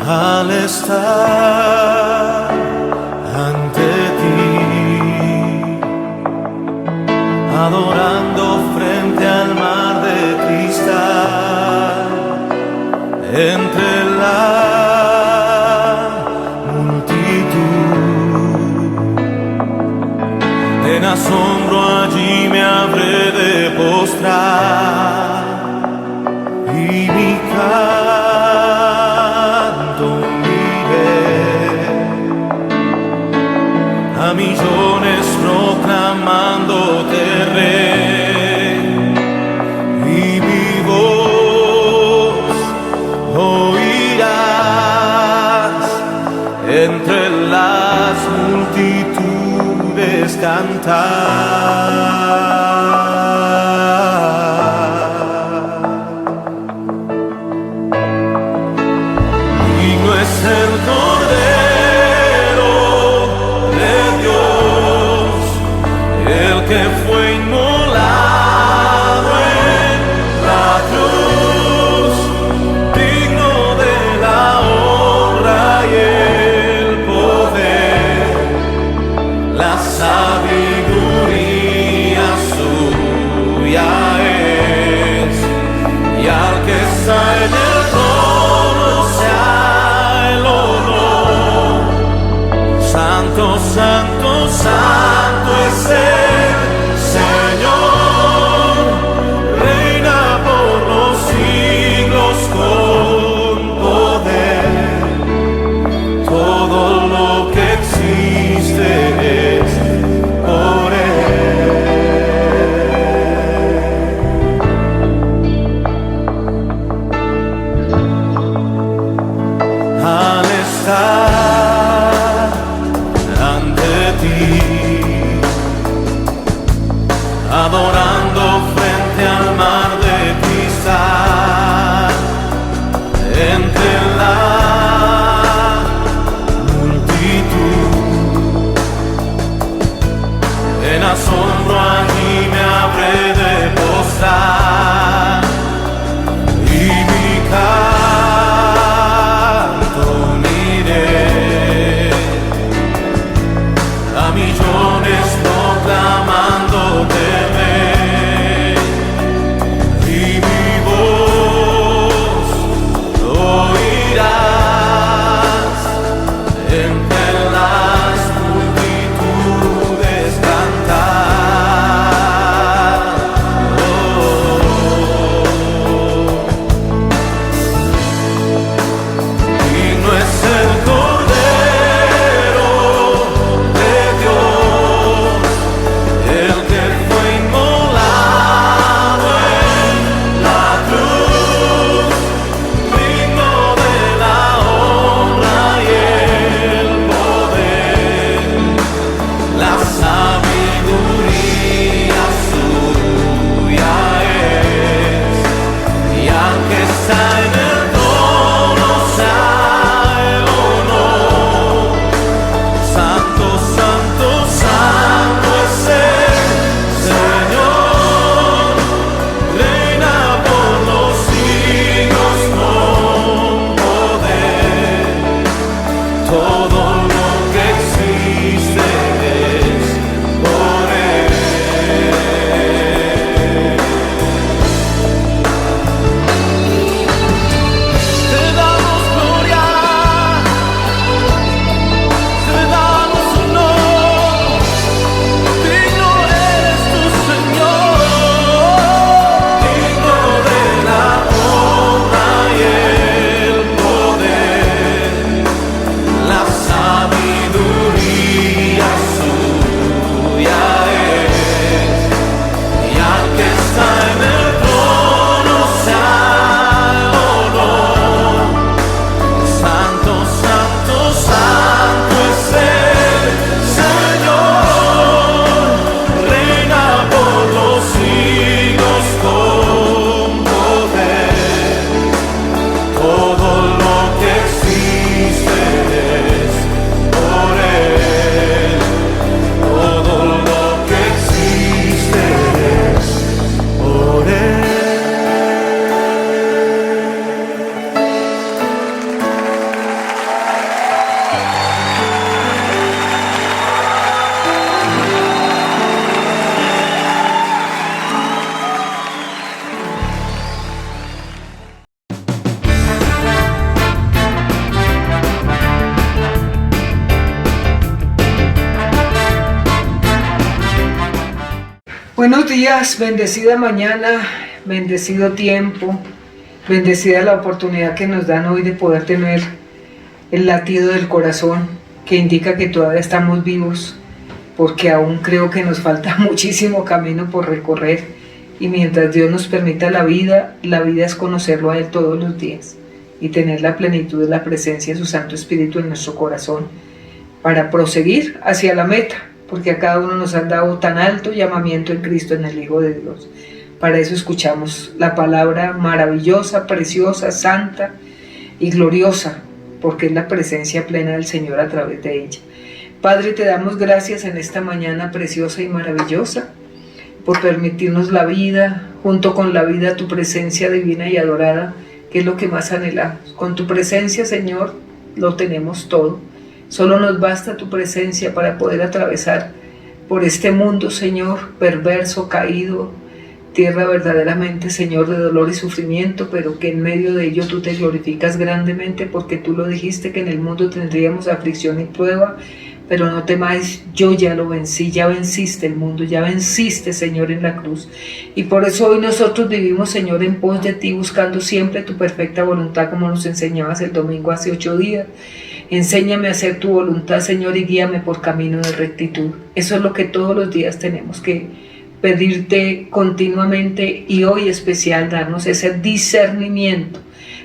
Al estar ante ti, adorando frente al mar de cristal, entre la multitud, en asombro allí me habré de postrar y mi a millones proclamándote rey, y mi voz oirás entre las multitudes cantar. Digno es el Cordero de Dios, el que fue inmolado en la cruz, digno de la honra y el poder, la sabiduría suya es, y al que está en el trono sea el honor. Santo, santo, santo es el Buenos días, bendecida mañana, bendecido tiempo, bendecida la oportunidad que nos dan hoy de poder tener el latido del corazón que indica que todavía estamos vivos, porque aún creo que nos falta muchísimo camino por recorrer, y mientras Dios nos permita la vida es conocerlo a Él todos los días y tener la plenitud de la presencia de su Santo Espíritu en nuestro corazón para proseguir hacia la meta, porque a cada uno nos han dado tan alto llamamiento en Cristo, en el Hijo de Dios. Para eso escuchamos la palabra maravillosa, preciosa, santa y gloriosa, porque es la presencia plena del Señor a través de ella. Padre, te damos gracias en esta mañana preciosa y maravillosa por permitirnos la vida, junto con la vida tu presencia divina y adorada, que es lo que más anhelamos. Con tu presencia, Señor, lo tenemos todo. Solo nos basta tu presencia para poder atravesar por este mundo, Señor, perverso, caído, tierra verdaderamente, Señor, de dolor y sufrimiento, pero que en medio de ello tú te glorificas grandemente, porque tú lo dijiste que en el mundo tendríamos aflicción y prueba, pero no temáis, yo ya lo vencí, ya venciste el mundo, ya venciste, Señor, en la cruz. Y por eso hoy nosotros vivimos, Señor, en pos de ti, buscando siempre tu perfecta voluntad, como nos enseñabas el domingo hace 8 días. Enséñame a hacer tu voluntad, Señor, y guíame por camino de rectitud. Eso es lo que todos los días tenemos que pedirte continuamente, y hoy especial darnos ese discernimiento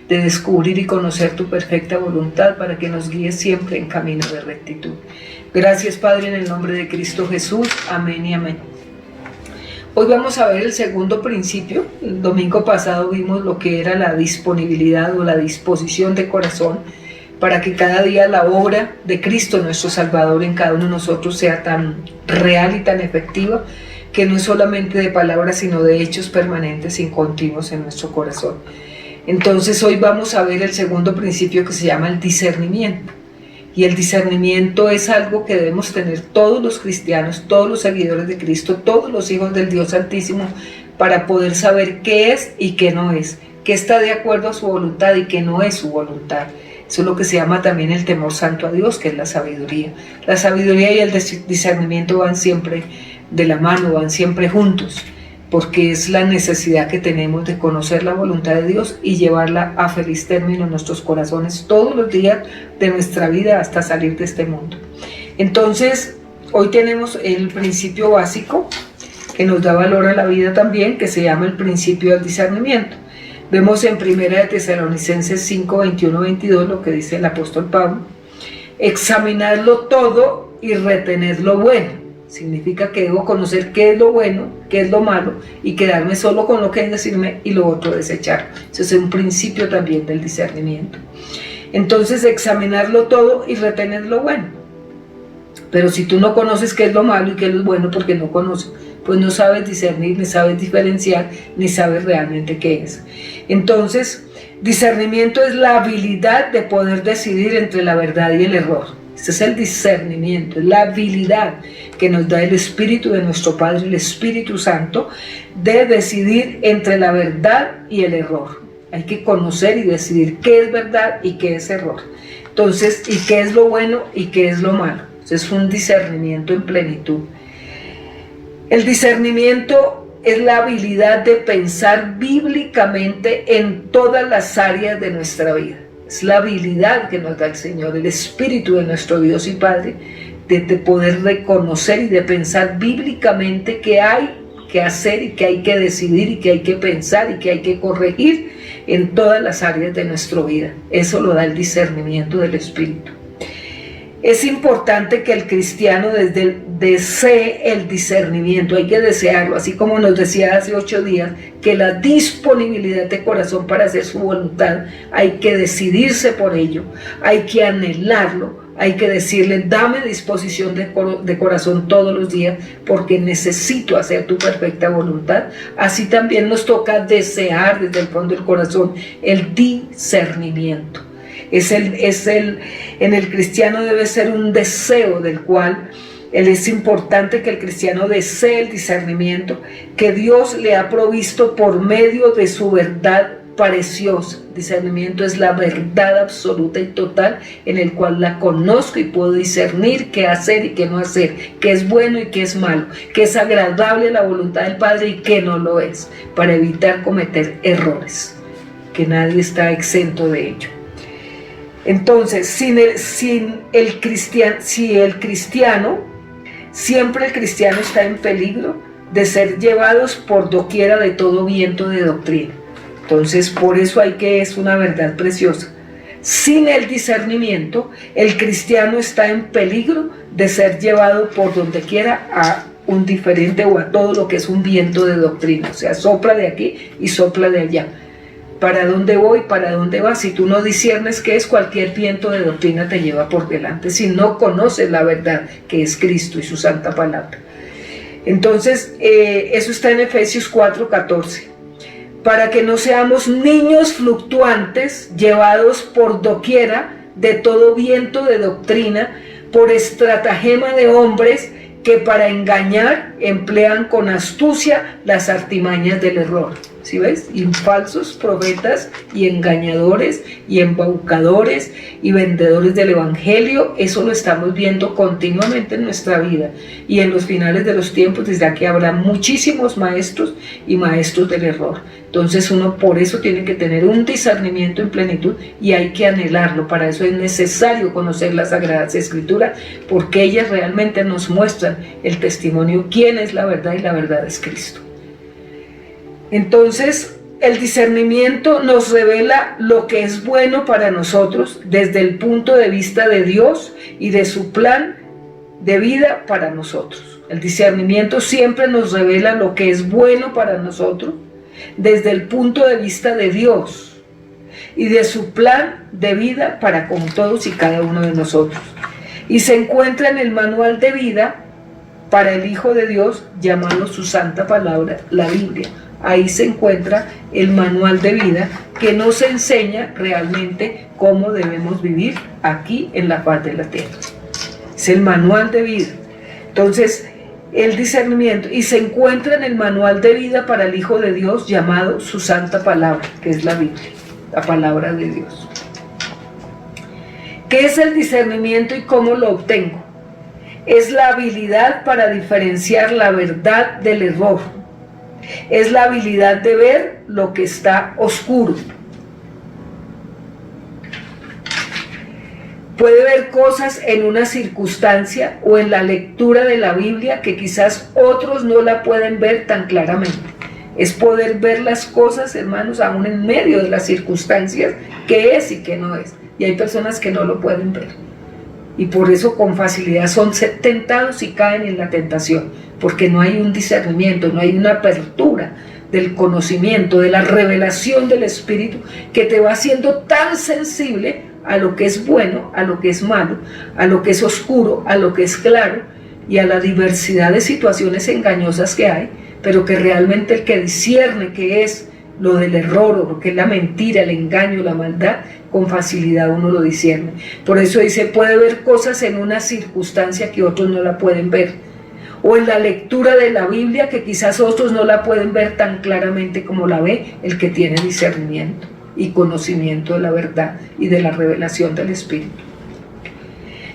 de descubrir y conocer tu perfecta voluntad para que nos guíes siempre en camino de rectitud. Gracias, Padre, en el nombre de Cristo Jesús. Amén y amén. Hoy vamos a ver el segundo principio. El domingo pasado vimos lo que era la disponibilidad o la disposición de corazón para que cada día la obra de Cristo nuestro Salvador en cada uno de nosotros sea tan real y tan efectiva, que no es solamente de palabras, sino de hechos permanentes y continuos en nuestro corazón. Entonces hoy vamos a ver el segundo principio, que se llama el discernimiento. Y el discernimiento es algo que debemos tener todos los cristianos, todos los seguidores de Cristo, todos los hijos del Dios Altísimo, para poder saber qué es y qué no es, qué está de acuerdo a su voluntad y qué no es su voluntad. Eso es lo que se llama también el temor santo a Dios, que es la sabiduría. La sabiduría y el discernimiento van siempre de la mano, van siempre juntos, porque es la necesidad que tenemos de conocer la voluntad de Dios y llevarla a feliz término en nuestros corazones todos los días de nuestra vida hasta salir de este mundo. Entonces, hoy tenemos el principio básico que nos da valor a la vida también, que se llama el principio del discernimiento. Vemos en 1 de Tesalonicenses 5, 21, 22 lo que dice el apóstol Pablo: examinadlo todo y retened lo bueno. Significa que debo conocer qué es lo bueno, qué es lo malo, y quedarme solo con lo que hay que decirme y lo otro desechar. Eso es un principio también del discernimiento. Entonces, examinarlo todo y retener lo bueno. Pero si tú no conoces qué es lo malo y qué es lo bueno, porque no conoces, pues no sabes discernir, ni sabes diferenciar, ni sabes realmente qué es. Entonces, discernimiento es la habilidad de poder decidir entre la verdad y el error. Este es el discernimiento, es la habilidad que nos da el Espíritu de nuestro Padre, el Espíritu Santo, de decidir entre la verdad y el error. Hay que conocer y decidir qué es verdad y qué es error. Entonces, y qué es lo bueno y qué es lo malo. Entonces, es un discernimiento en plenitud. El discernimiento es la habilidad de pensar bíblicamente en todas las áreas de nuestra vida. Es la habilidad que nos da el Señor, el Espíritu de nuestro Dios y Padre, de poder reconocer y de pensar bíblicamente qué hay que hacer y qué hay que decidir y qué hay que pensar y qué hay que corregir en todas las áreas de nuestra vida. Eso lo da el discernimiento del Espíritu. Es importante que el cristiano desee el discernimiento, hay que desearlo, así como nos decía hace 8 días, que la disponibilidad de corazón para hacer su voluntad, hay que decidirse por ello, hay que anhelarlo, hay que decirle: dame disposición de corazón todos los días, porque necesito hacer tu perfecta voluntad. Así también nos toca desear desde el fondo del corazón el discernimiento. En el cristiano debe ser un deseo del cual es importante que el cristiano desee el discernimiento que Dios le ha provisto por medio de su verdad preciosa. Discernimiento es la verdad absoluta y total en el cual la conozco y puedo discernir qué hacer y qué no hacer, qué es bueno y qué es malo, qué es agradable a la voluntad del Padre y qué no lo es, para evitar cometer errores, que nadie está exento de ello. Entonces, siempre el cristiano está en peligro de ser llevados por doquiera de todo viento de doctrina. Entonces, por eso es una verdad preciosa. Sin el discernimiento, el cristiano está en peligro de ser llevado por donde quiera a un diferente o a todo lo que es un viento de doctrina. O sea, sopla de aquí y sopla de allá. ¿Para dónde voy? ¿Para dónde vas? Si tú no disciernes qué es, cualquier viento de doctrina te lleva por delante. Si no conoces la verdad que es Cristo y su santa palabra. Entonces, eso está en Efesios 4:14. Para que no seamos niños fluctuantes, llevados por doquiera de todo viento de doctrina, por estratagema de hombres que para engañar emplean con astucia las artimañas del error. ¿Sí ves? Y falsos profetas y engañadores y embaucadores y vendedores del evangelio, eso lo estamos viendo continuamente en nuestra vida. Y en los finales de los tiempos, desde aquí habrá muchísimos maestros y maestros del error. Entonces uno por eso tiene que tener un discernimiento en plenitud y hay que anhelarlo. Para eso es necesario conocer las Sagradas Escrituras, porque ellas realmente nos muestran el testimonio, quién es la verdad, y la verdad es Cristo. Entonces, el discernimiento nos revela lo que es bueno para nosotros desde el punto de vista de Dios y de su plan de vida para nosotros. El discernimiento siempre nos revela lo que es bueno para nosotros desde el punto de vista de Dios y de su plan de vida para con todos y cada uno de nosotros. Y se encuentra en el manual de vida para el Hijo de Dios, llamado su santa palabra, la Biblia. Ahí se encuentra el manual de vida que nos enseña realmente cómo debemos vivir aquí en la faz de la tierra. Es el manual de vida. Entonces, el discernimiento, y se encuentra en el manual de vida para el Hijo de Dios, llamado su santa palabra, que es la Biblia, la palabra de Dios. ¿Qué es el discernimiento y cómo lo obtengo? Es la habilidad para diferenciar la verdad del error. Es la habilidad de ver lo que está oscuro. Puede ver cosas en una circunstancia o en la lectura de la Biblia que quizás otros no la pueden ver tan claramente. Es poder ver las cosas, hermanos, aún en medio de las circunstancias, qué es y qué no es. Y hay personas que no lo pueden ver. Y por eso con facilidad son tentados y caen en la tentación, porque no hay un discernimiento, no hay una apertura del conocimiento, de la revelación del Espíritu, que te va haciendo tan sensible a lo que es bueno, a lo que es malo, a lo que es oscuro, a lo que es claro, y a la diversidad de situaciones engañosas que hay, pero que realmente el que discierne qué es lo del error, o lo que es la mentira, el engaño, la maldad, con facilidad uno lo discierne. Por eso dice, puede ver cosas en una circunstancia que otros no la pueden ver, o en la lectura de la Biblia que quizás otros no la pueden ver tan claramente como la ve el que tiene discernimiento y conocimiento de la verdad y de la revelación del Espíritu.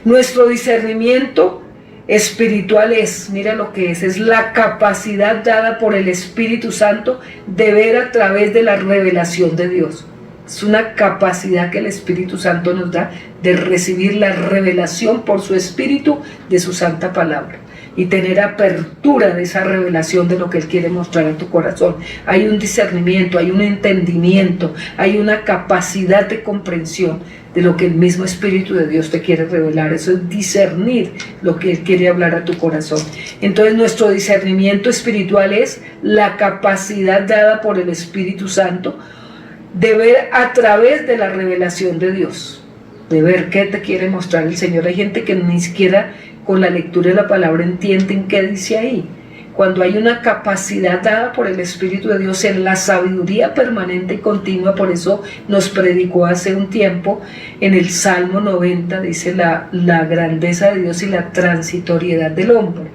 Nuestro discernimiento espiritual mira lo que es la capacidad dada por el Espíritu Santo de ver a través de la revelación de Dios. Es una capacidad que el Espíritu Santo nos da de recibir la revelación por su Espíritu de su santa palabra y tener apertura de esa revelación de lo que Él quiere mostrar en tu corazón. Hay un discernimiento, hay un entendimiento, hay una capacidad de comprensión de lo que el mismo Espíritu de Dios te quiere revelar. Eso es discernir lo que Él quiere hablar a tu corazón. Entonces nuestro discernimiento espiritual es la capacidad dada por el Espíritu Santo de ver a través de la revelación de Dios, de ver qué te quiere mostrar el Señor. Hay gente que ni siquiera con la lectura de la palabra entienden qué dice ahí. Cuando hay una capacidad dada por el Espíritu de Dios en la sabiduría permanente y continua, por eso nos predicó hace un tiempo en el Salmo 90, dice la grandeza de Dios y la transitoriedad del hombre.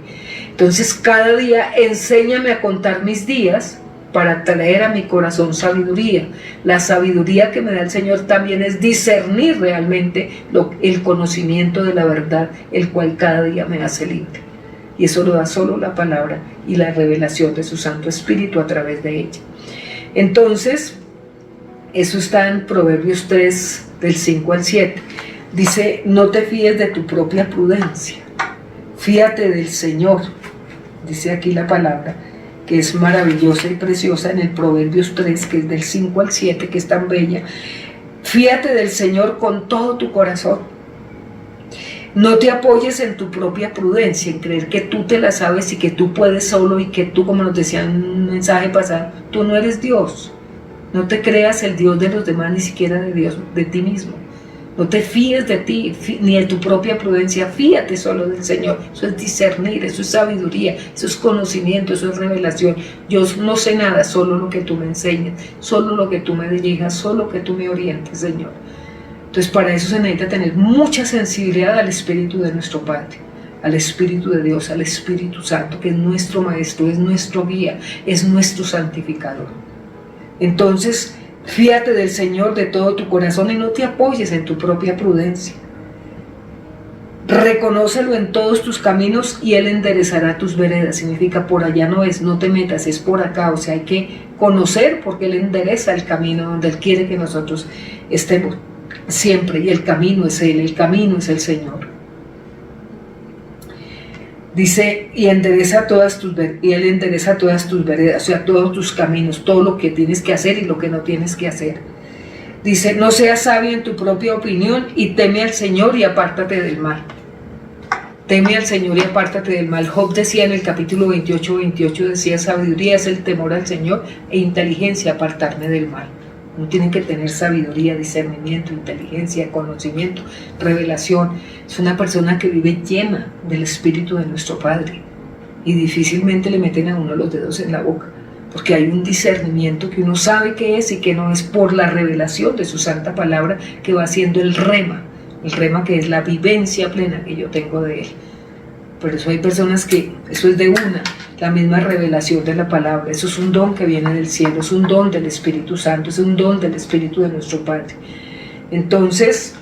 Entonces cada día enséñame a contar mis días para traer a mi corazón sabiduría. La sabiduría que me da el Señor también es discernir realmente el conocimiento de la verdad, el cual cada día me hace libre. Y eso lo da solo la palabra y la revelación de su Santo Espíritu a través de ella. Entonces, eso está en Proverbios 3, del 5 al 7. Dice, no te fíes de tu propia prudencia, fíate del Señor. Dice aquí la palabra, que es maravillosa y preciosa en el Proverbios 3, que es del 5 al 7, que es tan bella. Fíate del Señor con todo tu corazón. No te apoyes en tu propia prudencia, en creer que tú te la sabes y que tú puedes solo y que tú, como nos decía en un mensaje pasado, tú no eres Dios. No te creas el Dios de los demás, ni siquiera de Dios, de ti mismo. No te fíes de ti, ni de tu propia prudencia, fíate solo del Señor. Eso es discernir, eso es sabiduría, eso es conocimiento, eso es revelación. Yo no sé nada, solo lo que tú me enseñes, solo lo que tú me dirijas, solo lo que tú me orientes, Señor. Entonces para eso se necesita tener mucha sensibilidad al Espíritu de nuestro Padre, al Espíritu de Dios, al Espíritu Santo, que es nuestro Maestro, es nuestro guía, es nuestro santificador. Entonces, fíate del Señor de todo tu corazón y no te apoyes en tu propia prudencia. Reconócelo en todos tus caminos y Él enderezará tus veredas. Significa por allá no es, no te metas, es por acá. O sea, hay que conocer porque Él endereza el camino donde Él quiere que nosotros estemos siempre. Y el camino es Él, el camino es el Señor. Dice, y Él endereza todas tus veredas, o sea, todos tus caminos, todo lo que tienes que hacer y lo que no tienes que hacer. Dice, no seas sabio en tu propia opinión y teme al Señor y apártate del mal. Teme al Señor y apártate del mal. Job decía en el capítulo 28, decía, sabiduría es el temor al Señor e inteligencia apartarme del mal. Uno tiene que tener sabiduría, discernimiento, inteligencia, conocimiento, revelación. Es una persona que vive llena del Espíritu de nuestro Padre y difícilmente le meten a uno los dedos en la boca, porque hay un discernimiento que uno sabe qué es y qué no es por la revelación de su santa palabra que va haciendo el rema que es la vivencia plena que yo tengo de Él. Por eso hay personas que eso es de la misma revelación de la palabra. Eso es un don que viene del cielo, es un don del Espíritu Santo, es un don del Espíritu de nuestro Padre. Entonces,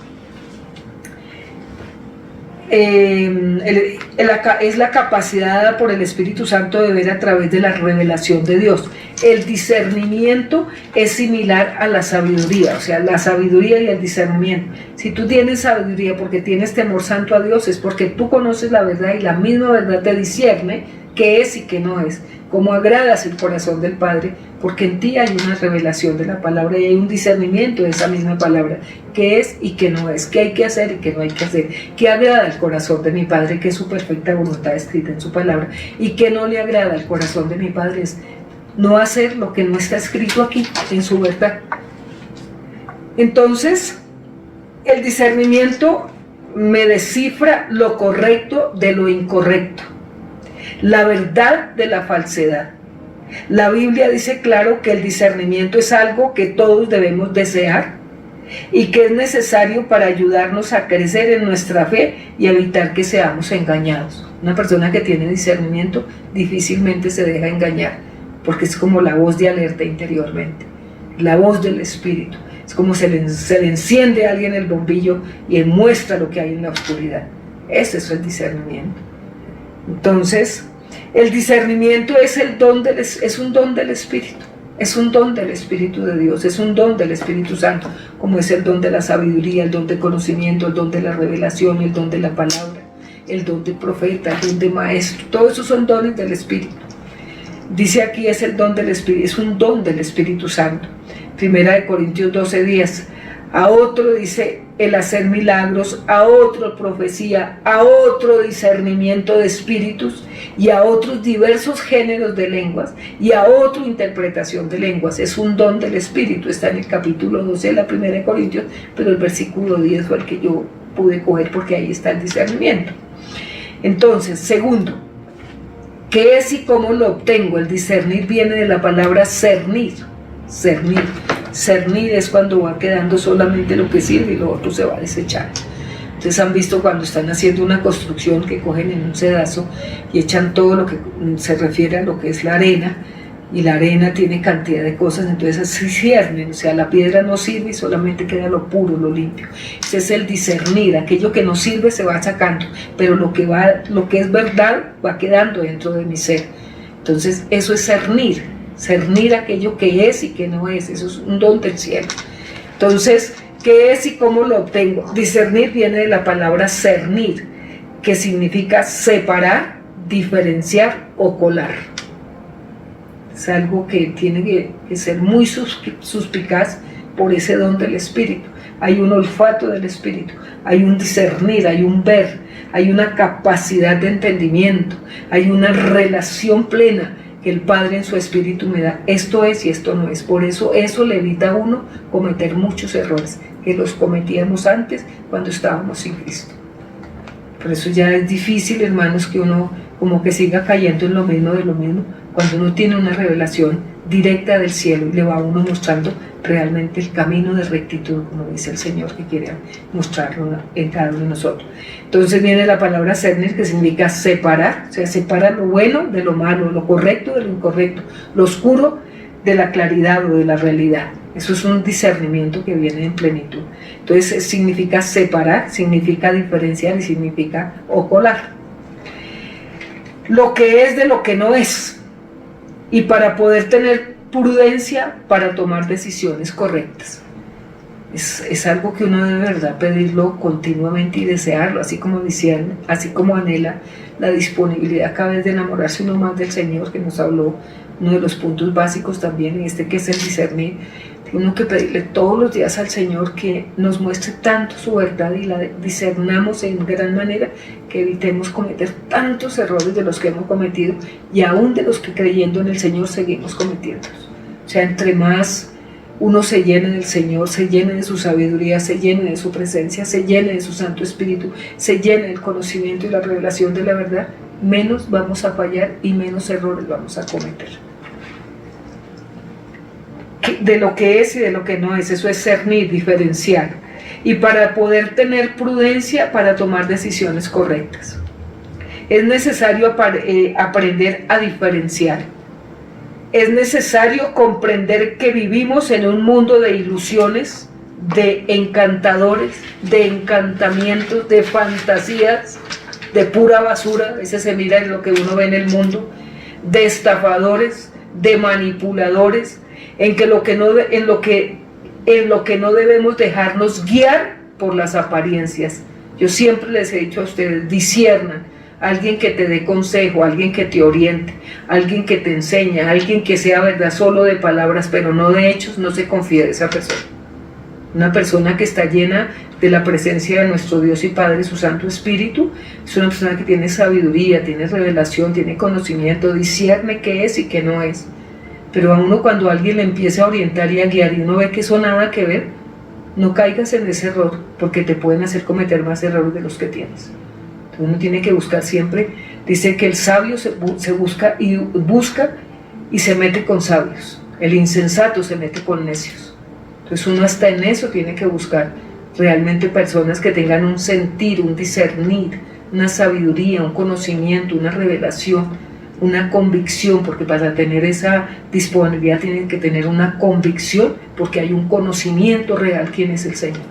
es la capacidad dada por el Espíritu Santo de ver a través de la revelación de Dios. El discernimiento es similar a la sabiduría, o sea, la sabiduría y el discernimiento. Si tú tienes sabiduría porque tienes temor santo a Dios, es porque tú conoces la verdad y la misma verdad te discierne qué es y qué no es, cómo agradas el corazón del Padre, porque en ti hay una revelación de la palabra y hay un discernimiento de esa misma palabra, qué es y qué no es, qué hay que hacer y qué no hay que hacer, qué agrada el corazón de mi Padre, que es su perfecta voluntad escrita en su palabra, y qué no le agrada al corazón de mi Padre es no hacer lo que no está escrito aquí en su verdad. Entonces, el discernimiento me descifra lo correcto de lo incorrecto, la verdad de la falsedad. La Biblia dice claro que el discernimiento es algo que todos debemos desear y que es necesario para ayudarnos a crecer en nuestra fe y evitar que seamos engañados. Una persona que tiene discernimiento difícilmente se deja engañar, porque es como la voz de alerta interiormente, la voz del Espíritu. Es como se le enciende a alguien el bombillo y él muestra lo que hay en la oscuridad. Ese es el discernimiento. Entonces, el discernimiento es un don del Espíritu, es un don del Espíritu de Dios, es un don del Espíritu Santo, como es el don de la sabiduría, el don de conocimiento, el don de la revelación, el don de la palabra, el don de profeta, el don de maestro. Todos esos son dones del Espíritu. Dice aquí es el don del Espíritu, es un don del Espíritu Santo. Primera de Corintios 12:10. A otro dice el hacer milagros, a otro profecía, a otro discernimiento de espíritus y a otros diversos géneros de lenguas y a otro interpretación de lenguas. Es un don del Espíritu. Está en el capítulo 12 de la Primera de Corintios, pero el versículo 10 fue el que yo pude coger porque ahí está el discernimiento. Entonces, segundo, ¿qué es y cómo lo obtengo? El discernir viene de la palabra cernir. Cernir es cuando va quedando solamente lo que sirve y lo otro se va a desechar. Ustedes han visto cuando están haciendo una construcción que cogen en un sedazo y echan todo lo que se refiere a lo que es la arena y la arena tiene cantidad de cosas, entonces así ciernen, o sea, la piedra no sirve y solamente queda lo puro, lo limpio. Ese es el discernir, aquello que no sirve se va sacando, pero lo que es verdad va quedando dentro de mi ser. Entonces eso es cernir aquello que es y que no es, eso es un don del cielo. Entonces, ¿qué es y cómo lo obtengo? Discernir viene de la palabra cernir, que significa separar, diferenciar o colar. Es algo que tiene que ser muy suspicaz por ese don del Espíritu. Hay un olfato del Espíritu, hay un discernir, hay un ver, hay una capacidad de entendimiento, hay una relación plena que el Padre en su Espíritu me da. Esto es y esto no es. Por eso le evita a uno cometer muchos errores que los cometíamos antes cuando estábamos sin Cristo. Por eso ya es difícil, hermanos, que uno como que siga cayendo en lo mismo de lo mismo, cuando uno tiene una revelación directa del cielo y le va a uno mostrando realmente el camino de rectitud, como dice el Señor, que quiere mostrarlo en cada uno de nosotros. Entonces viene la palabra cernir, que significa separar, o sea, separa lo bueno de lo malo, lo correcto de lo incorrecto, lo oscuro de la claridad o de la realidad. Eso es un discernimiento que viene en plenitud. Entonces significa separar, significa diferenciar y significa colar. Lo que es de lo que no es. Y para poder tener prudencia para tomar decisiones correctas. Es algo que uno debe de verdad pedirlo continuamente y desearlo, así como anhela la disponibilidad cada vez de enamorarse uno más del Señor, que nos habló uno de los puntos básicos también, que es el discernir. Uno que pedirle todos los días al Señor que nos muestre tanto su verdad y la discernamos en gran manera, que evitemos cometer tantos errores de los que hemos cometido y aún de los que creyendo en el Señor seguimos cometiendo. O sea, entre más uno se llene del Señor, se llene de su sabiduría, se llene de su presencia, se llene de su Santo Espíritu, se llene del conocimiento y la revelación de la verdad, menos vamos a fallar y menos errores vamos a cometer. De lo que es y de lo que no es, eso es cernir, diferenciar. Y para poder tener prudencia para tomar decisiones correctas, es necesario aprender a diferenciar. Es necesario comprender que vivimos en un mundo de ilusiones, de encantadores, de encantamientos, de fantasías, de pura basura. A veces se mira en lo que uno ve en el mundo, de estafadores, de manipuladores, en lo que no debemos dejarnos guiar por las apariencias. Yo siempre les he dicho a ustedes, disciernan, alguien que te dé consejo, alguien que te oriente, alguien que te enseñe, alguien que sea verdad solo de palabras pero no de hechos, no se confíe de esa persona. Una persona que está llena de la presencia de nuestro Dios y Padre, su Santo Espíritu, es una persona que tiene sabiduría, tiene revelación, tiene conocimiento, discierne qué es y qué no es. Pero a uno, cuando alguien le empieza a orientar y a guiar y uno ve que eso nada que ver, no caigas en ese error, porque te pueden hacer cometer más errores de los que tienes. Entonces uno tiene que buscar siempre, dice que el sabio se busca y se mete con sabios, el insensato se mete con necios. Entonces uno hasta en eso tiene que buscar realmente personas que tengan un sentir, un discernir, una sabiduría, un conocimiento, una revelación, una convicción, porque para tener esa disponibilidad tienen que tener una convicción, porque hay un conocimiento real quién es el Señor,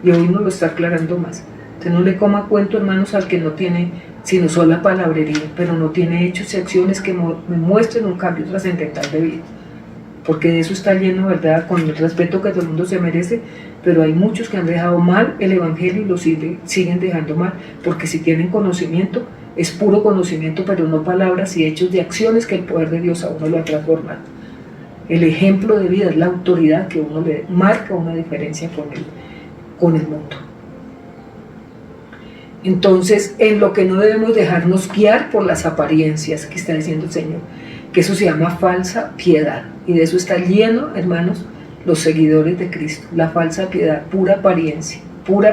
y hoy nos lo está aclarando más. Entonces no le coma cuento, hermanos, al que no tiene sino sola palabrería, pero no tiene hechos y acciones que me muestren un cambio trascendental de vida, porque de eso está lleno, ¿verdad?, con el respeto que todo el mundo se merece, pero hay muchos que han dejado mal el Evangelio y lo siguen dejando mal, porque si tienen conocimiento, es puro conocimiento, pero no palabras y hechos de acciones que el poder de Dios a uno lo ha transformado. El ejemplo de vida es la autoridad que uno le marca una diferencia con el mundo. Entonces, en lo que no debemos dejarnos guiar por las apariencias, que está diciendo el Señor, que eso se llama falsa piedad, y de eso está lleno, hermanos, los seguidores de Cristo, la falsa piedad, pura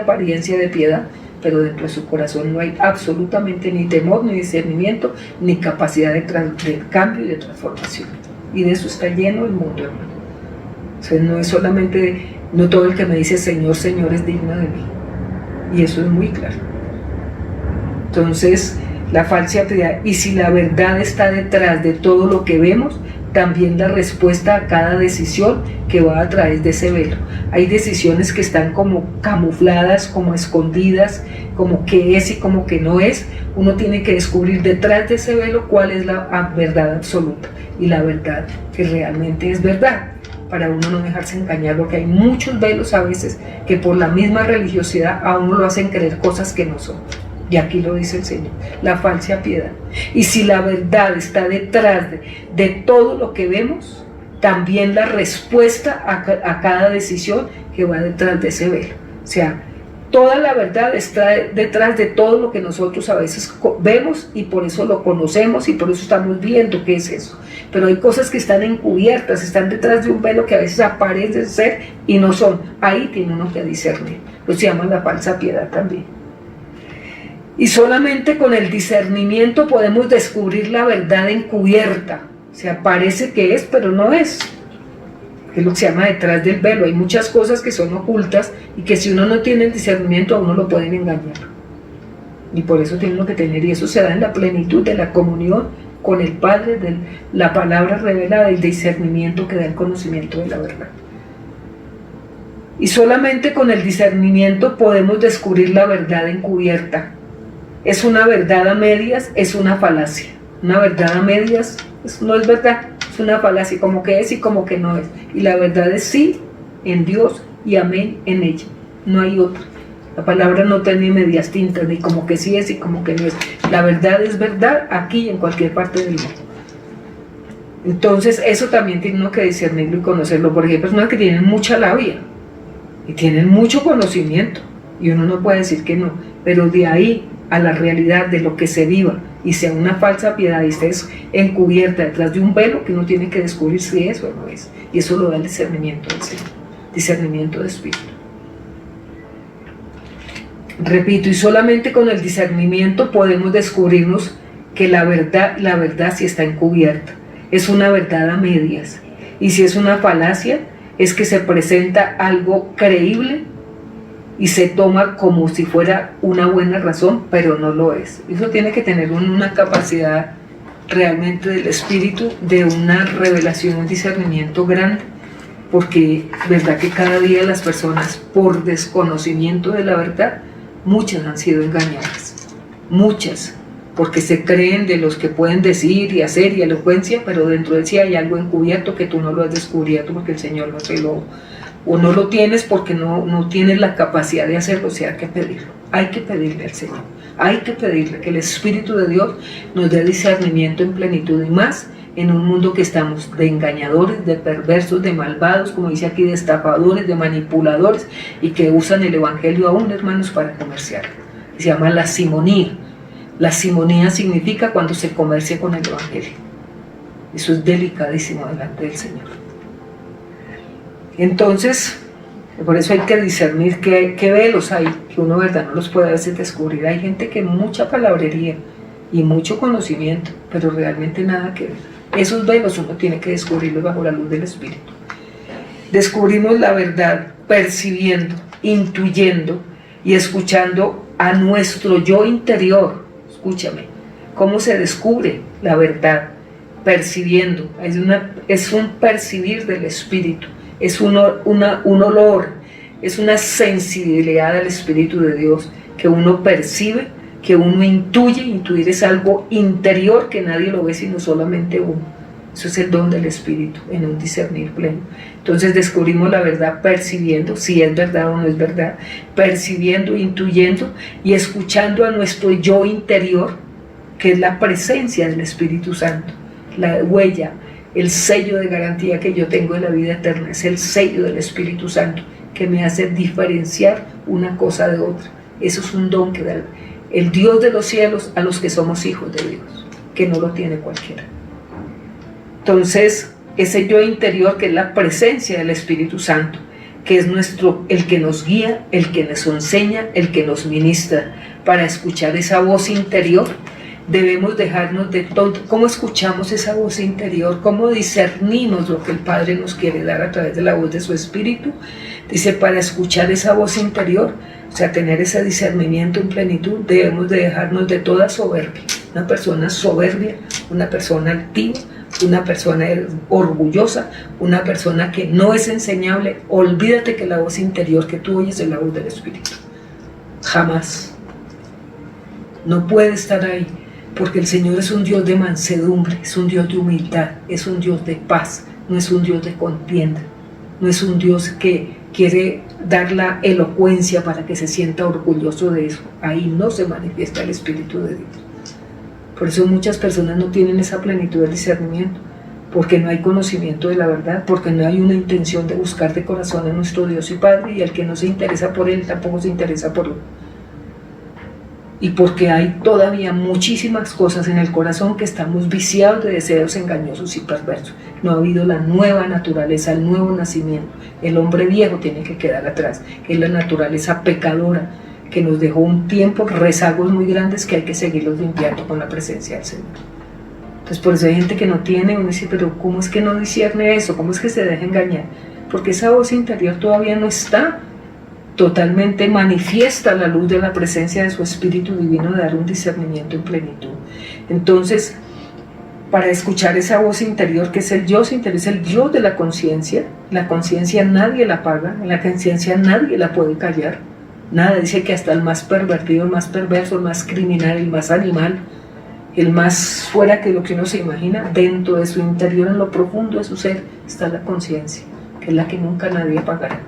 apariencia de piedad, pero dentro de su corazón no hay absolutamente ni temor, ni discernimiento, ni capacidad de cambio y de transformación. Y de eso está lleno el mundo, hermano. O sea, no es solamente, no todo el que me dice Señor, Señor es digno de mí. Y eso es muy claro. Entonces, la falsa piedad, y si la verdad está detrás de todo lo que vemos, también la respuesta a cada decisión que va a través de ese velo. Hay decisiones que están como camufladas, como escondidas, como que es y como que no es. Uno tiene que descubrir detrás de ese velo cuál es la verdad absoluta y la verdad que realmente es verdad, para uno no dejarse engañar, porque hay muchos velos a veces que por la misma religiosidad a uno lo hacen creer cosas que no son. Y aquí lo dice el Señor, la falsa piedad. Y si la verdad está detrás de todo lo que vemos, también la respuesta a cada decisión que va detrás de ese velo. O sea, toda la verdad está detrás de todo lo que nosotros a veces vemos, y por eso lo conocemos y por eso estamos viendo qué es eso. Pero hay cosas que están encubiertas, están detrás de un velo que a veces aparecen ser y no son. Ahí tiene uno que discernir. Lo se llama la falsa piedad también. Y solamente con el discernimiento podemos descubrir la verdad encubierta. O sea, parece que es, pero no es. Es lo que se llama detrás del velo. Hay muchas cosas que son ocultas y que si uno no tiene el discernimiento a uno lo pueden engañar. Y por eso tiene uno que tener, y eso se da en la plenitud de la comunión con el Padre, de la palabra revelada, el discernimiento que da el conocimiento de la verdad. Y solamente con el discernimiento podemos descubrir la verdad encubierta. Es una verdad a medias, es una falacia. Una verdad a medias no es verdad, es una falacia, como que es y como que no es. Y la verdad es sí en Dios y amén en ella. No hay otra. La palabra no tiene medias tintas, ni como que sí es y como que no es. La verdad es verdad aquí y en cualquier parte del mundo. Entonces eso también tiene uno que discernirlo y conocerlo, porque hay personas que tienen mucha labia y tienen mucho conocimiento y uno no puede decir que no, pero de ahí a la realidad de lo que se viva y sea una falsa piedad y esté encubierta detrás de un velo, que uno tiene que descubrir si es o no es, y eso lo da el discernimiento del Señor, discernimiento de espíritu. Repito, y solamente con el discernimiento podemos descubrirnos que la verdad sí está encubierta, es una verdad a medias, y si es una falacia, es que se presenta algo creíble y se toma como si fuera una buena razón, pero no lo es. Eso tiene que tener una capacidad realmente del espíritu, de una revelación, un discernimiento grande, porque verdad que cada día las personas, por desconocimiento de la verdad, muchas han sido engañadas, muchas, porque se creen de los que pueden decir y hacer y elocuencia, pero dentro de sí hay algo encubierto que tú no lo has descubierto porque el Señor no se lo, o no lo tienes porque no tienes la capacidad de hacerlo. O sea, hay que pedirlo, hay que pedirle al Señor, hay que pedirle que el Espíritu de Dios nos dé discernimiento en plenitud, y más en un mundo que estamos de engañadores, de perversos, de malvados, como dice aquí, de estafadores, de manipuladores, y que usan el Evangelio aún, hermanos, para comerciar. Se llama la simonía. La simonía significa cuando se comercia con el Evangelio. Eso es delicadísimo delante del Señor. Entonces, por eso hay que discernir qué velos hay, que uno verdad no los puede a veces descubrir. Hay gente que mucha palabrería y mucho conocimiento, pero realmente nada que ver. Esos velos uno tiene que descubrirlos bajo la luz del Espíritu. Descubrimos la verdad percibiendo, intuyendo y escuchando a nuestro yo interior. Escúchame, ¿cómo se descubre la verdad? Percibiendo, es un percibir del Espíritu, es un olor, es una sensibilidad al Espíritu de Dios que uno percibe, que uno intuye. Intuir es algo interior que nadie lo ve sino solamente uno. Eso es el don del Espíritu, en un discernir pleno. Entonces descubrimos la verdad percibiendo, si es verdad o no es verdad, percibiendo, intuyendo y escuchando a nuestro yo interior, que es la presencia del Espíritu Santo, la huella, el sello de garantía que yo tengo de la vida eterna, es el sello del Espíritu Santo que me hace diferenciar una cosa de otra. Eso es un don que da el Dios de los cielos a los que somos hijos de Dios, que no lo tiene cualquiera. Entonces, ese yo interior, que es la presencia del Espíritu Santo, que es el que nos guía, el que nos enseña, el que nos ministra, para escuchar esa voz interior, debemos dejarnos de todo. ¿Cómo escuchamos esa voz interior? ¿Cómo discernimos lo que el Padre nos quiere dar a través de la voz de su Espíritu? Dice, para escuchar esa voz interior, o sea, tener ese discernimiento en plenitud, debemos de dejarnos de toda soberbia. Una persona soberbia, una persona altiva, una persona orgullosa, una persona que no es enseñable. Olvídate que la voz interior que tú oyes es la voz del Espíritu. Jamás. No puede estar ahí, porque el Señor es un Dios de mansedumbre, es un Dios de humildad, es un Dios de paz, no es un Dios de contienda, no es un Dios que quiere dar la elocuencia para que se sienta orgulloso de eso. Ahí no se manifiesta el Espíritu de Dios. Por eso muchas personas no tienen esa plenitud de discernimiento, porque no hay conocimiento de la verdad, porque no hay una intención de buscar de corazón a nuestro Dios y Padre, y el que no se interesa por Él tampoco se interesa por Él. Y porque hay todavía muchísimas cosas en el corazón que estamos viciados de deseos engañosos y perversos. No ha habido la nueva naturaleza, el nuevo nacimiento. El hombre viejo tiene que quedar atrás, que es la naturaleza pecadora, que nos dejó un tiempo, rezagos muy grandes que hay que seguirlos limpiando con la presencia del Señor. Entonces por eso hay gente que no tiene, uno dice, pero ¿cómo es que no discierne eso? ¿Cómo es que se deja engañar? Porque esa voz interior todavía no está totalmente manifiesta la luz de la presencia de su Espíritu Divino, de dar un discernimiento en plenitud. Entonces, para escuchar esa voz interior, que es el yo interior, es el yo de la conciencia nadie la apaga, la conciencia nadie la puede callar, nada, dice que hasta el más pervertido, el más perverso, el más criminal, el más animal, el más fuera que lo que uno se imagina, dentro de su interior, en lo profundo de su ser, está la conciencia, que es la que nunca nadie apagará.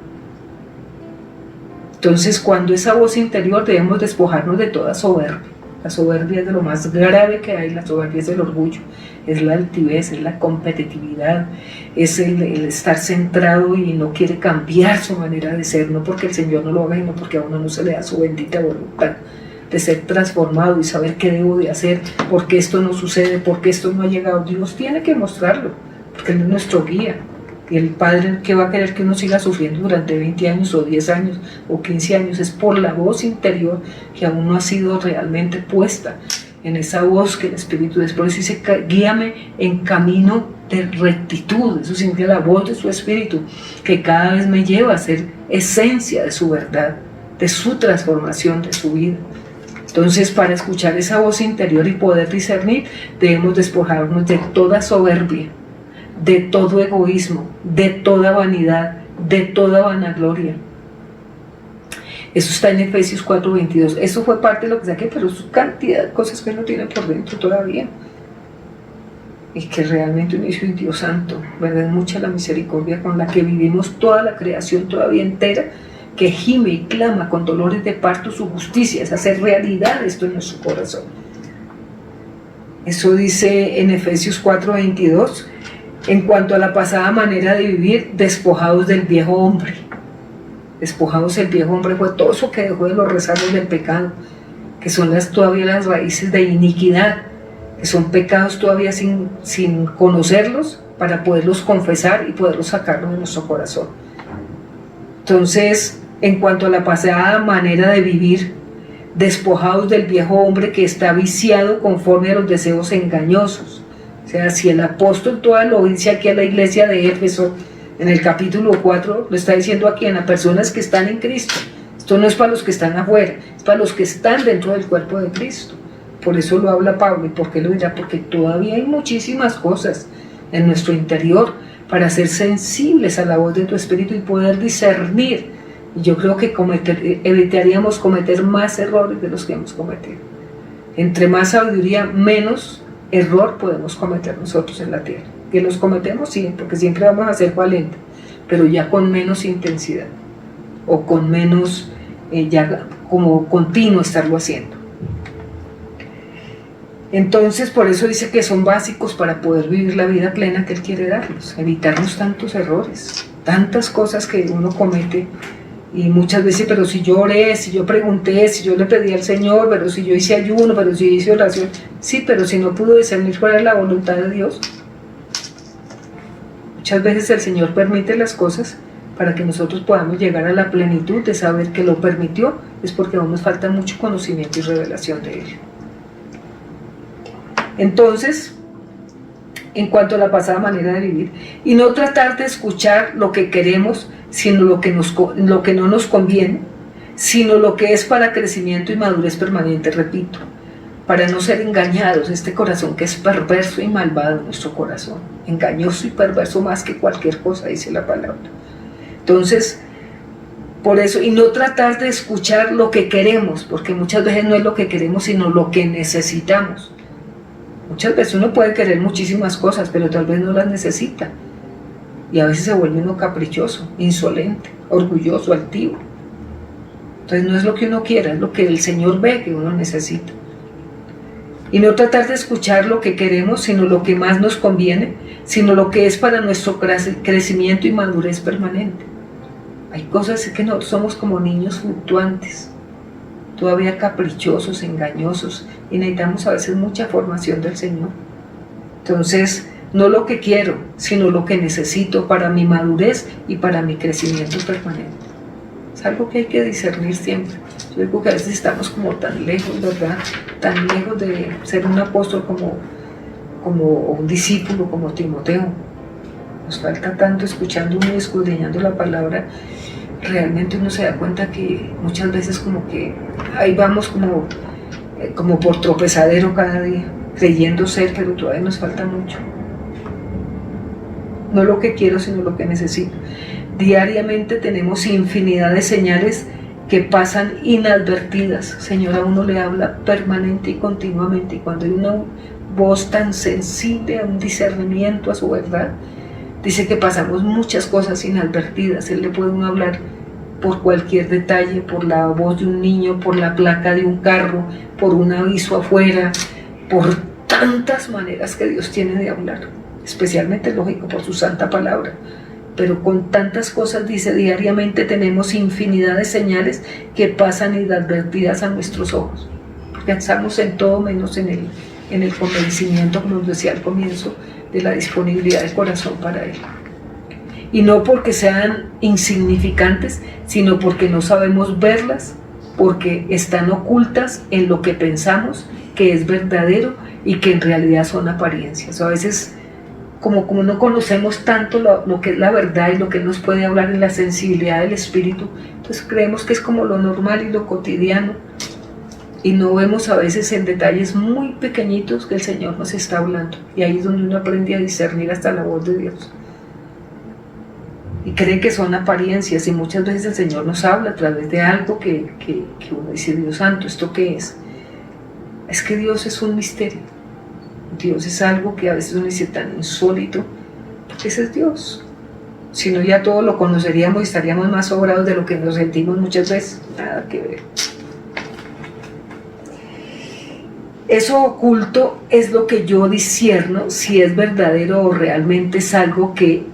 Entonces, cuando esa voz interior, debemos despojarnos de toda soberbia. La soberbia es de lo más grave que hay, la soberbia es el orgullo, es la altivez, es la competitividad, es el estar centrado y no quiere cambiar su manera de ser, no porque el Señor no lo haga, sino porque a uno no se le da su bendita voluntad de ser transformado y saber qué debo de hacer, por qué esto no sucede, por qué esto no ha llegado. Dios tiene que mostrarlo, porque Él es nuestro guía. Y el Padre que va a querer que uno siga sufriendo durante 20 años o 10 años o 15 años es por la voz interior que aún no ha sido realmente puesta en esa voz que el Espíritu es. Por eso dice, guíame en camino de rectitud. Eso significa la voz de su Espíritu, que cada vez me lleva a ser esencia de su verdad, de su transformación, de su vida. Entonces, para escuchar esa voz interior y poder discernir, debemos despojarnos de toda soberbia, de todo egoísmo, de toda vanidad, de toda vanagloria. Eso está en Efesios 4:22. Eso fue parte de lo que saqué, pero es cantidad de cosas que uno tiene por dentro todavía. Y que realmente uno dice, Dios santo, ¿verdad? Es mucha la misericordia con la que vivimos toda la creación todavía entera, que gime y clama con dolores de parto su justicia, es hacer realidad esto en nuestro corazón. Eso dice en Efesios 4:22. En cuanto a la pasada manera de vivir, despojados del viejo hombre. Despojados del viejo hombre fue todo eso que dejó de los rezagos del pecado, que son todavía las raíces de iniquidad, que son pecados todavía sin conocerlos, para poderlos confesar y poderlos sacarlos de nuestro corazón. Entonces, en cuanto a la pasada manera de vivir, despojados del viejo hombre que está viciado conforme a los deseos engañosos. O sea, si el apóstol toda lo dice aquí a la iglesia de Éfeso, en el capítulo 4, lo está diciendo aquí a las personas que están en Cristo. Esto no es para los que están afuera, es para los que están dentro del cuerpo de Cristo. Por eso lo habla Pablo. ¿Y por qué lo dirá? Porque todavía hay muchísimas cosas en nuestro interior para ser sensibles a la voz de tu Espíritu y poder discernir. Y yo creo que evitaríamos cometer más errores de los que hemos cometido. Entre más sabiduría, menos error podemos cometer nosotros en la tierra. Que los cometemos, sí, porque siempre vamos a ser valientes, pero ya con menos intensidad o con menos, ya como continuo estarlo haciendo. Entonces, por eso dice que son básicos para poder vivir la vida plena que Él quiere darnos, evitarnos tantos errores, tantas cosas que uno comete. Y muchas veces, pero si yo oré, si yo pregunté, si yo le pedí al Señor, pero si yo hice ayuno, pero si hice oración, sí, pero si no pudo discernir cuál es la voluntad de Dios. Muchas veces el Señor permite las cosas para que nosotros podamos llegar a la plenitud de saber que lo permitió, es porque aún nos falta mucho conocimiento y revelación de Él. Entonces, en cuanto a la pasada manera de vivir, y no tratar de escuchar lo que queremos, sino lo que no nos conviene, sino lo que es para crecimiento y madurez permanente. Repito, para no ser engañados, este corazón que es perverso y malvado, nuestro corazón, engañoso y perverso más que cualquier cosa, dice la palabra. Entonces, por eso, y no tratar de escuchar lo que queremos, porque muchas veces no es lo que queremos, sino lo que necesitamos. Muchas veces uno puede querer muchísimas cosas, pero tal vez no las necesita. Y a veces se vuelve uno caprichoso, insolente, orgulloso, altivo. Entonces no es lo que uno quiera, es lo que el Señor ve que uno necesita. Y no tratar de escuchar lo que queremos, sino lo que más nos conviene, sino lo que es para nuestro crecimiento y madurez permanente. Hay cosas que nosotros somos como niños fluctuantes, todavía caprichosos, engañosos, y necesitamos a veces mucha formación del Señor. Entonces, no lo que quiero, sino lo que necesito para mi madurez y para mi crecimiento permanente. Es algo que hay que discernir siempre. Yo digo que a veces estamos como tan lejos, ¿verdad? Tan lejos de ser un apóstol como un discípulo, como Timoteo. Nos falta tanto escuchando uno y escudriñando la palabra. Realmente uno se da cuenta que muchas veces como que ahí vamos como por tropezadero cada día, creyendo ser, pero todavía nos falta mucho. No lo que quiero, sino lo que necesito. Diariamente tenemos infinidad de señales que pasan inadvertidas. Señor, a uno le habla permanente y continuamente, y cuando hay una voz tan sensible a un discernimiento, a su verdad, dice que pasamos muchas cosas inadvertidas. Él le puede uno hablar por cualquier detalle, por la voz de un niño, por la placa de un carro, por un aviso afuera, por tantas maneras que Dios tiene de hablar, especialmente, lógico, por su santa palabra. Pero con tantas cosas, dice, diariamente tenemos infinidad de señales que pasan inadvertidas a nuestros ojos. Pensamos en todo menos en el convencimiento, como nos decía al comienzo, de la disponibilidad del corazón para Él. Y no porque sean insignificantes, sino porque no sabemos verlas, porque están ocultas en lo que pensamos que es verdadero y que en realidad son apariencias. A veces, como no conocemos tanto lo que es la verdad y lo que Él nos puede hablar en la sensibilidad del Espíritu, entonces creemos que es como lo normal y lo cotidiano, y no vemos a veces en detalles muy pequeñitos que el Señor nos está hablando, y ahí es donde uno aprende a discernir hasta la voz de Dios. Y cree que son apariencias, y muchas veces el Señor nos habla a través de algo que uno dice, Dios santo, ¿esto qué es? Es que Dios es un misterio. Dios es algo que a veces uno dice tan insólito, porque ese es Dios. Si no, ya todo lo conoceríamos y estaríamos más sobrados de lo que nos sentimos muchas veces. Nada que ver. Eso oculto es lo que yo discierno si es verdadero o realmente es algo que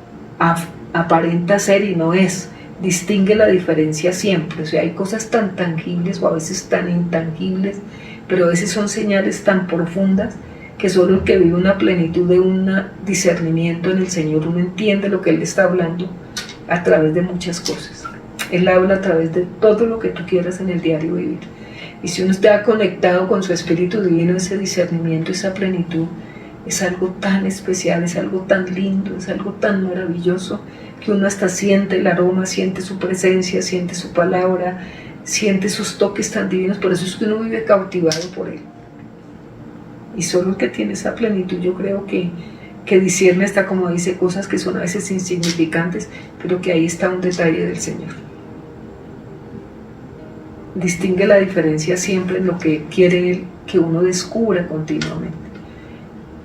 aparenta ser y no es. Distingue la diferencia siempre. O sea, hay cosas tan tangibles o a veces tan intangibles, pero a veces son señales tan profundas que solo el que vive una plenitud de un discernimiento en el Señor, uno entiende lo que Él está hablando a través de muchas cosas. Él habla a través de todo lo que tú quieras en el diario vivir. Y si uno está conectado con su Espíritu Divino, ese discernimiento, esa plenitud, es algo tan especial, es algo tan lindo, es algo tan maravilloso, que uno hasta siente el aroma, siente su presencia, siente su palabra, siente sus toques tan divinos. Por eso es que uno vive cautivado por Él. Y solo el que tiene esa plenitud, yo creo que discierne hasta, como dice, cosas que son a veces insignificantes, pero que ahí está un detalle del Señor. Distingue la diferencia siempre en lo que quiere Él que uno descubra continuamente.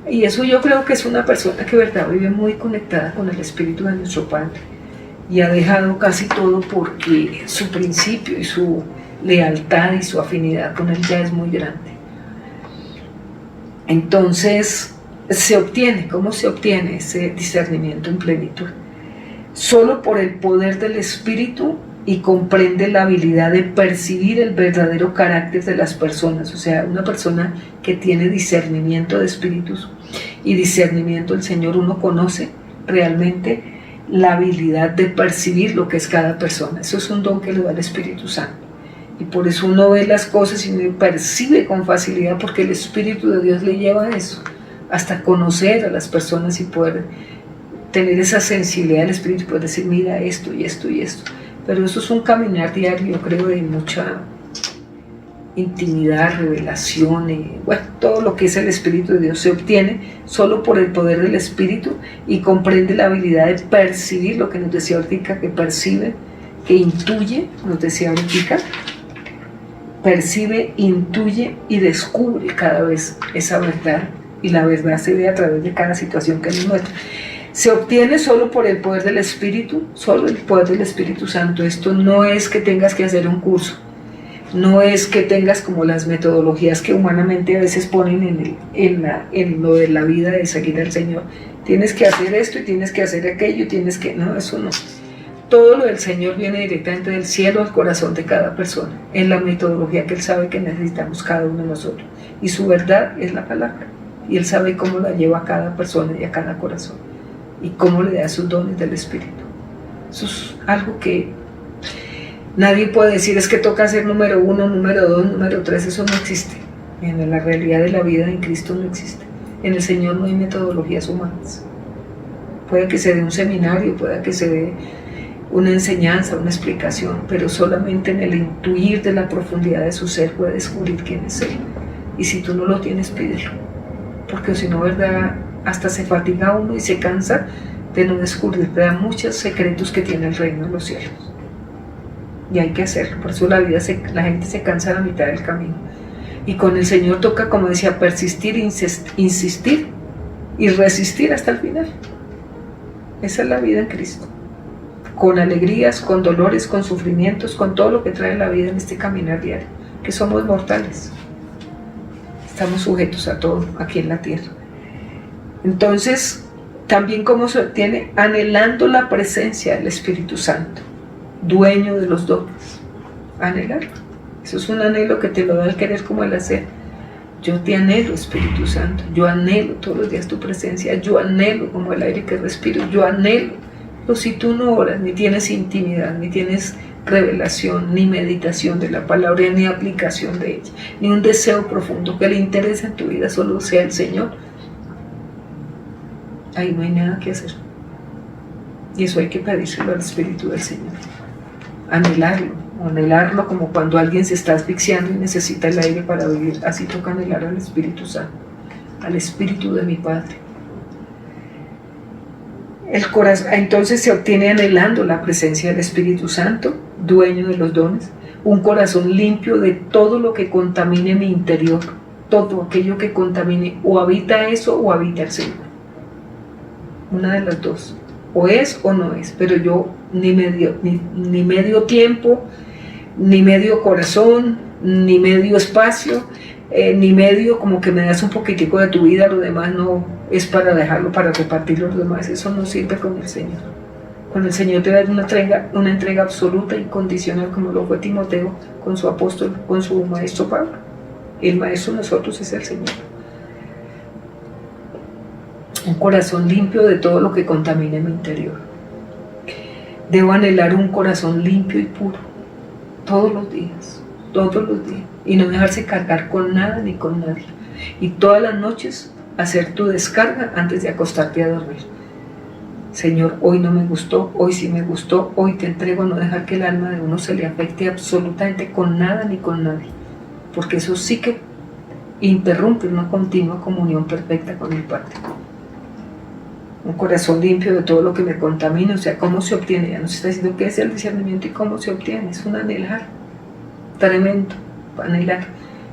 Y eso yo creo que es una persona que, verdad, vive muy conectada con el Espíritu de nuestro Padre y ha dejado casi todo porque su principio y su lealtad y su afinidad con Él ya es muy grande. Entonces, ¿cómo se obtiene ese discernimiento en plenitud? Solo por el poder del Espíritu, y comprende la habilidad de percibir el verdadero carácter de las personas. O sea, una persona que tiene discernimiento de espíritus y discernimiento del Señor, uno conoce realmente la habilidad de percibir lo que es cada persona. Eso es un don que le da el Espíritu Santo. Y por eso uno ve las cosas y uno percibe con facilidad, porque el Espíritu de Dios le lleva a eso, hasta conocer a las personas y poder tener esa sensibilidad del Espíritu y poder decir, mira esto y esto y esto. Pero eso es un caminar diario, yo creo, de intimidad, revelación, bueno, todo lo que es el Espíritu de Dios se obtiene solo por el poder del Espíritu y comprende la habilidad de percibir lo que nos decía ahorita, que percibe, que intuye, nos decía ahorita, percibe, intuye y descubre cada vez esa verdad, y la verdad se ve a través de cada situación que nos muestra. Se obtiene solo por el poder del Espíritu, solo el poder del Espíritu Santo. Esto no es que tengas que hacer un curso, no es que tengas como las metodologías que humanamente a veces ponen en lo de la vida de seguir al Señor. Tienes que hacer esto y tienes que hacer aquello, tienes que... No, eso no. Todo lo del Señor viene directamente del cielo al corazón de cada persona, en la metodología que Él sabe que necesitamos cada uno de nosotros. Y su verdad es la palabra, y Él sabe cómo la lleva a cada persona y a cada corazón, y cómo le da sus dones del Espíritu. Eso es algo que nadie puede decir, es que toca ser número 1, número 2, número 3, eso no existe. En la realidad de la vida en Cristo no existe. En el Señor no hay metodologías humanas. Puede que se dé un seminario, puede que se dé una enseñanza, una explicación, pero solamente en el intuir de la profundidad de su ser puede descubrir quién es Él. Y si tú no lo tienes, pídelo, porque si no, verdad, hasta se fatiga uno y se cansa de no descubrir, da muchos secretos que tiene el reino de los cielos. Y hay que hacerlo, por eso la gente se cansa a la mitad del camino. Y con el Señor toca, como decía, persistir, insistir y resistir hasta el final. Esa es la vida en Cristo. Con alegrías, con dolores, con sufrimientos, con todo lo que trae la vida en este caminar diario, que somos mortales. Estamos sujetos a todo aquí en la tierra. Entonces, también cómo se obtiene, anhelando la presencia del Espíritu Santo, dueño de los dones. Anhelar. Eso es un anhelo que te lo da el querer como el hacer. Yo te anhelo, Espíritu Santo. Yo anhelo todos los días tu presencia. Yo anhelo como el aire que respiro. Yo anhelo. Pero si tú no oras, ni tienes intimidad, ni tienes revelación, ni meditación de la palabra, ni aplicación de ella, ni un deseo profundo que le interese en tu vida, solo sea el Señor, ahí no hay nada que hacer. Y eso hay que pedírselo al Espíritu del Señor. Anhelarlo como cuando alguien se está asfixiando y necesita el aire para vivir. Así toca anhelar al Espíritu Santo, al Espíritu de mi Padre. El corazón, entonces se obtiene anhelando la presencia del Espíritu Santo, dueño de los dones, un corazón limpio de todo lo que contamine mi interior, todo aquello que contamine, o habita eso o habita el Señor. Una de las dos, o es o no es, pero yo ni medio tiempo, ni medio corazón, ni medio espacio, ni medio como que me das un poquitico de tu vida, lo demás no es para dejarlo, para repartirlo a los demás. Eso no sirve con el Señor. Con el Señor debe haber una entrega absoluta, incondicional, como lo fue Timoteo con su apóstol, con su maestro Pablo. El maestro de nosotros es el Señor. Un corazón limpio de todo lo que contamine mi interior. Debo anhelar un corazón limpio y puro todos los días, y no dejarse cargar con nada ni con nadie, y todas las noches hacer tu descarga antes de acostarte a dormir. Señor, hoy no me gustó, hoy sí me gustó, hoy te entrego, no dejar que el alma de uno se le afecte absolutamente con nada ni con nadie, porque eso sí que interrumpe una continua comunión perfecta con el Padre. Un corazón limpio de todo lo que me contamina. O sea, ¿cómo se obtiene? Ya nos está diciendo qué es el discernimiento y cómo se obtiene. Es un anhelar tremendo, anhelar.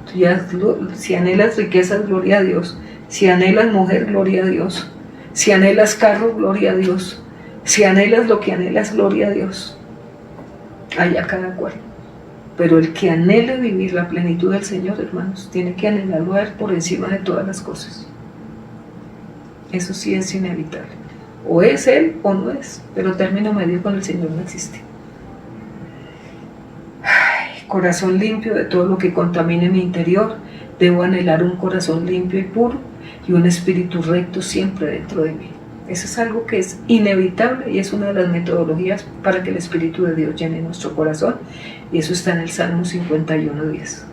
Tú ya, si anhelas riquezas, gloria a Dios. Si anhelas mujer, gloria a Dios. Si anhelas carro, gloria a Dios. Si anhelas lo que anhelas, gloria a Dios. Allá cada cual. Pero el que anhele vivir la plenitud del Señor, hermanos, tiene que anhelarlo a Él por encima de todas las cosas. Eso sí es inevitable. O es Él o no es, pero término medio con el Señor no existe. Ay, corazón limpio de todo lo que contamine mi interior. Debo anhelar un corazón limpio y puro y un espíritu recto siempre dentro de mí. Eso es algo que es inevitable y es una de las metodologías para que el Espíritu de Dios llene nuestro corazón, y eso está en el Salmo 51:10.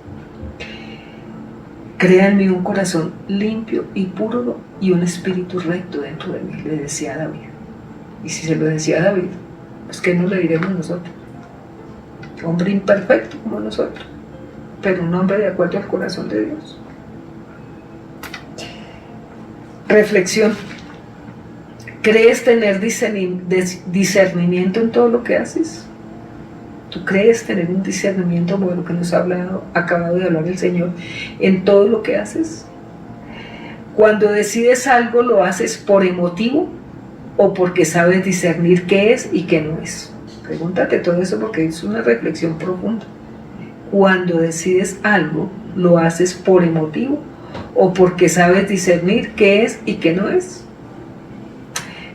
Crea en mí un corazón limpio y puro y un espíritu recto dentro de mí, le decía a David. Y si se lo decía a David, pues ¿qué no le diremos nosotros? Hombre imperfecto como nosotros. pero un hombre de acuerdo al corazón de Dios. Reflexión. ¿Crees tener discernimiento en todo lo que haces? ¿Tú crees tener un discernimiento, como lo que nos ha acabado de hablar el Señor, en todo lo que haces? Cuando decides algo, ¿lo haces por emotivo o porque sabes discernir qué es y qué no es? Pregúntate todo eso porque es una reflexión profunda. Cuando decides algo, ¿lo haces por emotivo o porque sabes discernir qué es y qué no es?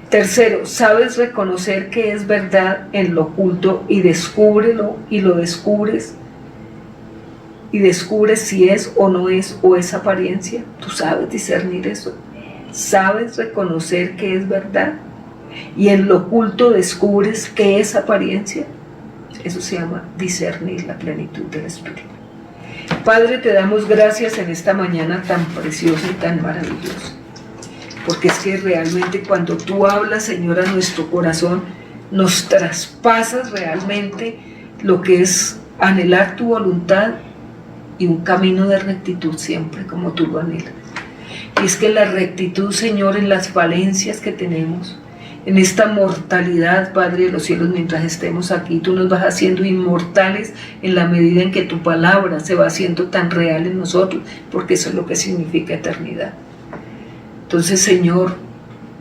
Tercero, ¿sabes reconocer qué es verdad en lo oculto y lo descubres si es o no es o es apariencia? ¿Tú sabes discernir eso? ¿Sabes reconocer qué es verdad y en lo oculto descubres qué es apariencia? Eso se llama discernir la plenitud del Espíritu. Padre, te damos gracias en esta mañana tan preciosa y tan maravillosa, porque es que realmente cuando tú hablas, Señor, a nuestro corazón, nos traspasas realmente lo que es anhelar tu voluntad y un camino de rectitud siempre como tú lo anhelas. Y es que la rectitud, Señor, en las falencias que tenemos, en esta mortalidad, Padre de los cielos, mientras estemos aquí, tú nos vas haciendo inmortales en la medida en que tu palabra se va haciendo tan real en nosotros, porque eso es lo que significa eternidad. Entonces, Señor,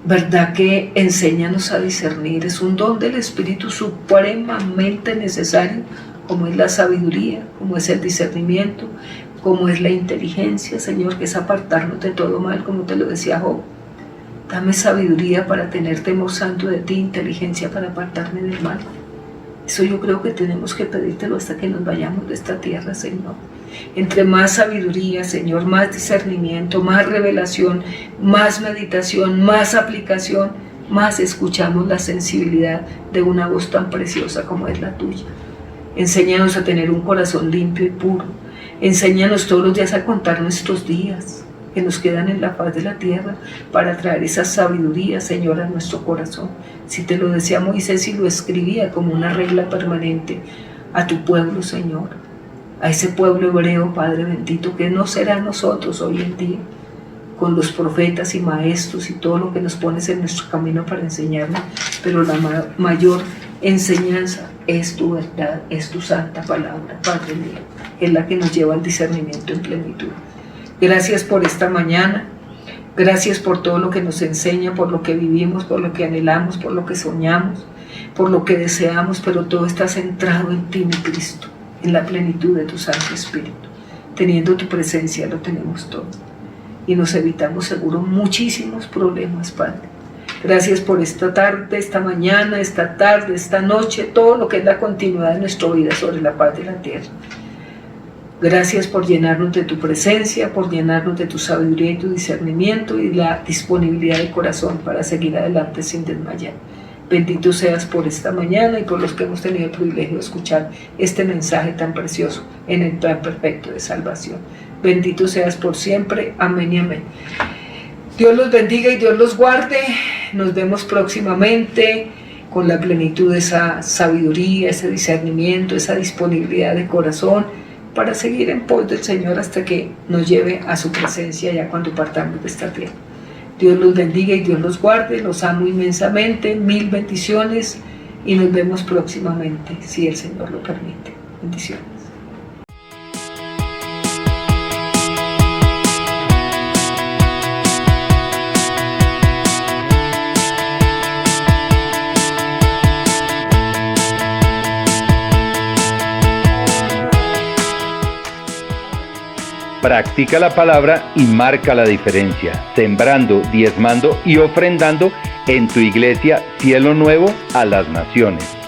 verdad que enséñanos a discernir, es un don del Espíritu supremamente necesario, como es la sabiduría, como es el discernimiento, como es la inteligencia, Señor, que es apartarnos de todo mal, como te lo decía Job. Dame sabiduría para tener temor santo de ti, inteligencia para apartarme del mal. Eso yo creo que tenemos que pedírtelo hasta que nos vayamos de esta tierra, Señor. Entre más sabiduría, Señor, más discernimiento, más revelación, más meditación, más aplicación, más escuchamos la sensibilidad de una voz tan preciosa como es la tuya. Enséñanos a tener un corazón limpio y puro. Enséñanos todos los días a contar nuestros días que nos quedan en la faz de la tierra para traer esa sabiduría, Señor, a nuestro corazón. Si te lo decía Moisés y lo escribía como una regla permanente a tu pueblo, Señor, a ese pueblo hebreo, Padre bendito, que no será nosotros hoy en día, con los profetas y maestros y todo lo que nos pones en nuestro camino para enseñarnos, pero la mayor enseñanza es tu verdad, es tu santa palabra, Padre mío, es la que nos lleva al discernimiento en plenitud. Gracias por esta mañana, gracias por todo lo que nos enseña, por lo que vivimos, por lo que anhelamos, por lo que soñamos, por lo que deseamos, pero todo está centrado en ti, mi Cristo, en la plenitud de tu Santo Espíritu. Teniendo tu presencia lo tenemos todo y nos evitamos seguro muchísimos problemas, Padre. Gracias por esta tarde, esta mañana, esta tarde, esta noche, todo lo que es la continuidad de nuestra vida sobre la paz de la tierra. Gracias por llenarnos de tu presencia, por llenarnos de tu sabiduría y tu discernimiento y la disponibilidad del corazón para seguir adelante sin desmayar. Bendito seas por esta mañana y por los que hemos tenido el privilegio de escuchar este mensaje tan precioso en el plan perfecto de salvación. Bendito seas por siempre. Amén y amén. Dios los bendiga y Dios los guarde. Nos vemos próximamente con la plenitud de esa sabiduría, ese discernimiento, esa disponibilidad de corazón para seguir en pos del Señor hasta que nos lleve a su presencia ya cuando partamos de esta tierra. Dios los bendiga y Dios los guarde, los amo inmensamente, mil bendiciones y nos vemos próximamente, si el Señor lo permite. Bendiciones. Practica la palabra y marca la diferencia, sembrando, diezmando y ofrendando en tu iglesia Cielo Nuevo a las Naciones.